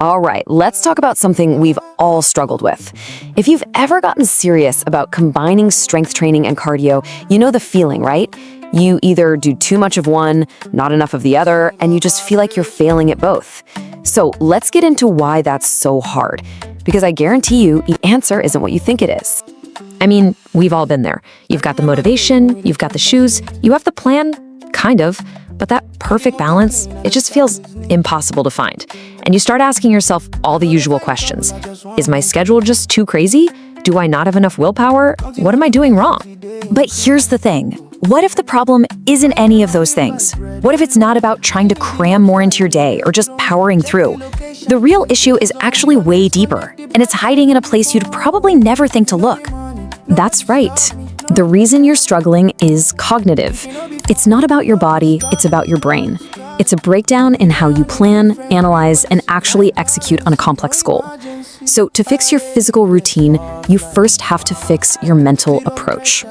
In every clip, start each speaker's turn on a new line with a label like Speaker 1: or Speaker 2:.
Speaker 1: All right, let's talk about something we've all struggled with. If you've ever gotten serious about combining strength training and cardio, you know the feeling, right? You either do too much of one, not enough of the other, and you just feel like you're failing at both. So let's get into why that's so hard, because I guarantee you the answer isn't what you think it is.
Speaker 2: I mean, we've all been there. You've got the motivation, you've got the shoes, you have the plan, kind of, but that perfect balance, it just feels impossible to find. And you start asking yourself all the usual questions. Is my schedule just too crazy? Do I not have enough willpower? What am I doing wrong?
Speaker 3: But here's the thing. What if the problem isn't any of those things? What if it's not about trying to cram more into your day or just powering through? The real issue is actually way deeper, and it's hiding in a place you'd probably never think to look.
Speaker 2: That's right. The reason you're struggling is cognitive. It's not about your body, it's about your brain. It's a breakdown in how you plan, analyze, and actually execute on a complex goal. So to fix your physical routine, you first have to fix your mental approach.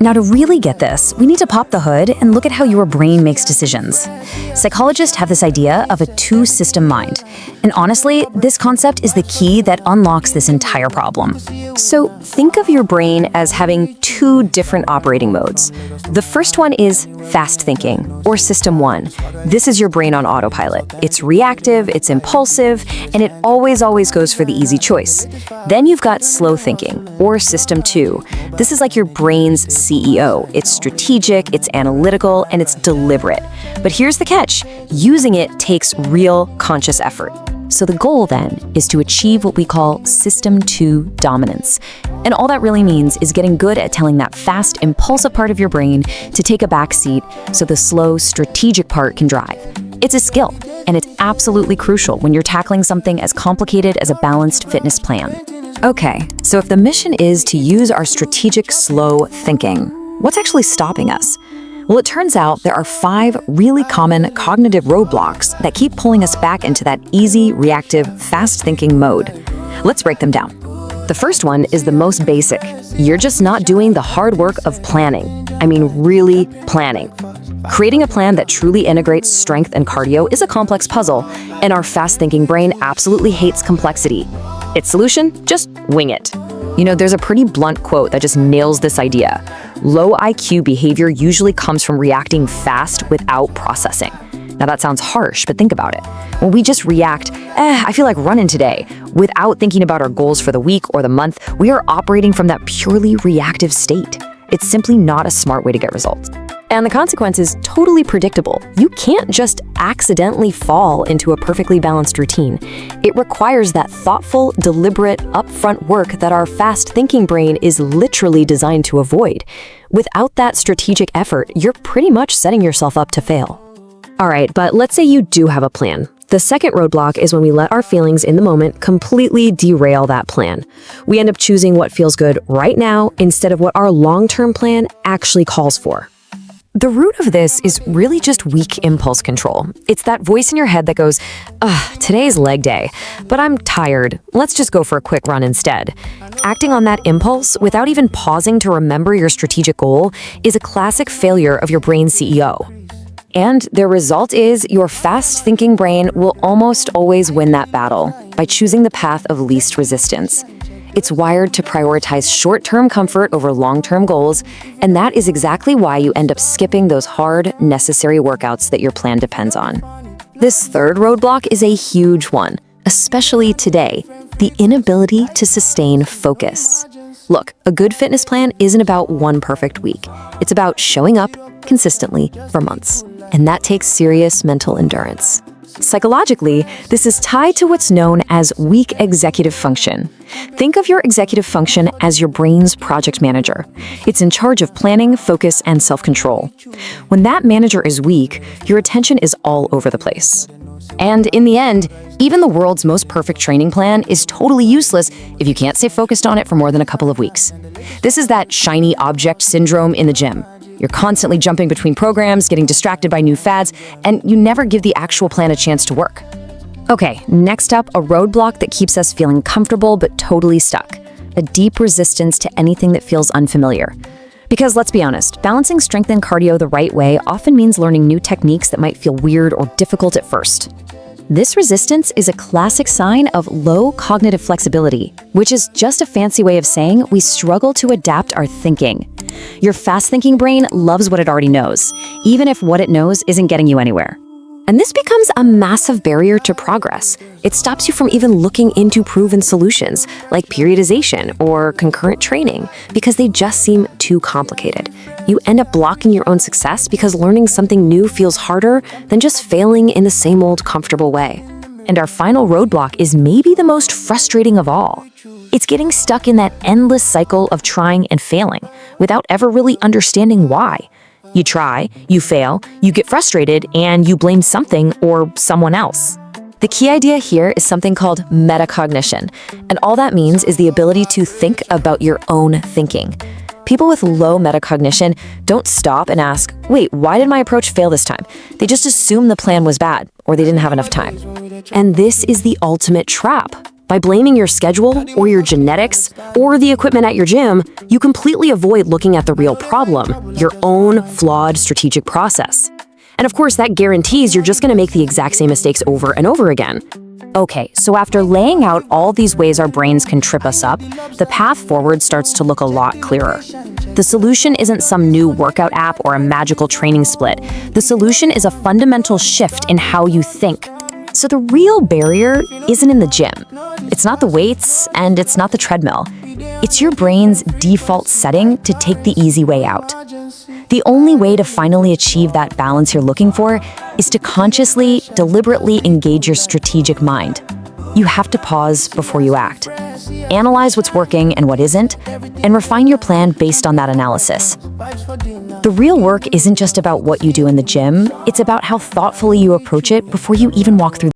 Speaker 3: Now, to really get this, we need to pop the hood and look at how your brain makes decisions. Psychologists have this idea of a two-system mind. And honestly, this concept is the key that unlocks this entire problem.
Speaker 1: So think of your brain as having two different operating modes. The first one is fast thinking, or system one. This is your brain on autopilot. It's reactive, it's impulsive, and it always goes for the easy choice. Then you've got slow thinking, or system two. This is like your brain's CEO. It's strategic, it's analytical, and it's deliberate. But here's the catch. Using it takes real conscious effort. So the goal then is to achieve what we call System 2 dominance. And all that really means is getting good at telling that fast, impulsive part of your brain to take a back seat so the slow, strategic part can drive. It's a skill, and it's absolutely crucial when you're tackling something as complicated as a balanced fitness plan. Okay, so if the mission is to use our strategic, slow thinking, what's actually stopping us? Well, it turns out there are 5 really common cognitive roadblocks that keep pulling us back into that easy, reactive, fast-thinking mode. Let's break them down. The first one is the most basic. You're just not doing the hard work of planning. I mean, really planning. Creating a plan that truly integrates strength and cardio is a complex puzzle, and our fast-thinking brain absolutely hates complexity. Its solution? Just wing it. You know, there's a pretty blunt quote that just nails this idea. Low IQ behavior usually comes from reacting fast without processing. Now that sounds harsh, but think about it. When we just react, I feel like running today, without thinking about our goals for the week or the month, we are operating from that purely reactive state. It's simply not a smart way to get results. And the consequence is totally predictable. You can't just accidentally fall into a perfectly balanced routine. It requires that thoughtful, deliberate, upfront work that our fast-thinking brain is literally designed to avoid. Without that strategic effort, you're pretty much setting yourself up to fail. All right, but let's say you do have a plan. The second roadblock is when we let our feelings in the moment completely derail that plan. We end up choosing what feels good right now instead of what our long-term plan actually calls for. The root of this is really just weak impulse control. It's that voice in your head that goes, today's leg day, but I'm tired. Let's just go for a quick run instead. Acting on that impulse without even pausing to remember your strategic goal is a classic failure of your brain's CEO. And the result is your fast-thinking brain will almost always win that battle by choosing the path of least resistance. It's wired to prioritize short-term comfort over long-term goals, and that is exactly why you end up skipping those hard, necessary workouts that your plan depends on. This third roadblock is a huge one, especially today, the inability to sustain focus. Look, a good fitness plan isn't about one perfect week. It's about showing up consistently for months, and that takes serious mental endurance. Psychologically, this is tied to what's known as weak executive function. Think of your executive function as your brain's project manager. It's in charge of planning, focus, and self-control. When that manager is weak, your attention is all over the place. And in the end, even the world's most perfect training plan is totally useless if you can't stay focused on it for more than a couple of weeks. This is that shiny object syndrome in the gym. You're constantly jumping between programs, getting distracted by new fads, and you never give the actual plan a chance to work. Okay, next up, a roadblock that keeps us feeling comfortable but totally stuck. A deep resistance to anything that feels unfamiliar. Because let's be honest, balancing strength and cardio the right way often means learning new techniques that might feel weird or difficult at first.
Speaker 3: This resistance is a classic sign of low cognitive flexibility, which is just a fancy way of saying we struggle to adapt our thinking. Your fast-thinking brain loves what it already knows, even if what it knows isn't getting you anywhere.
Speaker 1: And this becomes a massive barrier to progress. It stops you from even looking into proven solutions like periodization or concurrent training because they just seem too complicated. You end up blocking your own success because learning something new feels harder than just failing in the same old comfortable way.
Speaker 3: And our final roadblock is maybe the most frustrating of all. It's getting stuck in that endless cycle of trying and failing without ever really understanding why. You try, you fail, you get frustrated, and you blame something or someone else.
Speaker 1: The key idea here is something called metacognition, and all that means is the ability to think about your own thinking. People with low metacognition don't stop and ask, wait, why did my approach fail this time? They just assume the plan was bad, or they didn't have enough time. And this is the ultimate trap. By blaming your schedule, or your genetics, or the equipment at your gym, you completely avoid looking at the real problem, your own flawed strategic process. And of course, that guarantees you're just going to make the exact same mistakes over and over again.
Speaker 3: Okay, so after laying out all these ways our brains can trip us up, the path forward starts to look a lot clearer. The solution isn't some new workout app or a magical training split. The solution is a fundamental shift in how you think. So the real barrier isn't in the gym. It's not the weights, and it's not the treadmill. It's your brain's default setting to take the easy way out. The only way to finally achieve that balance you're looking for is to consciously, deliberately engage your strategic mind. You have to pause before you act. Analyze what's working and what isn't, and refine your plan based on that analysis. The real work isn't just about what you do in the gym, it's about how thoughtfully you approach it before you even walk through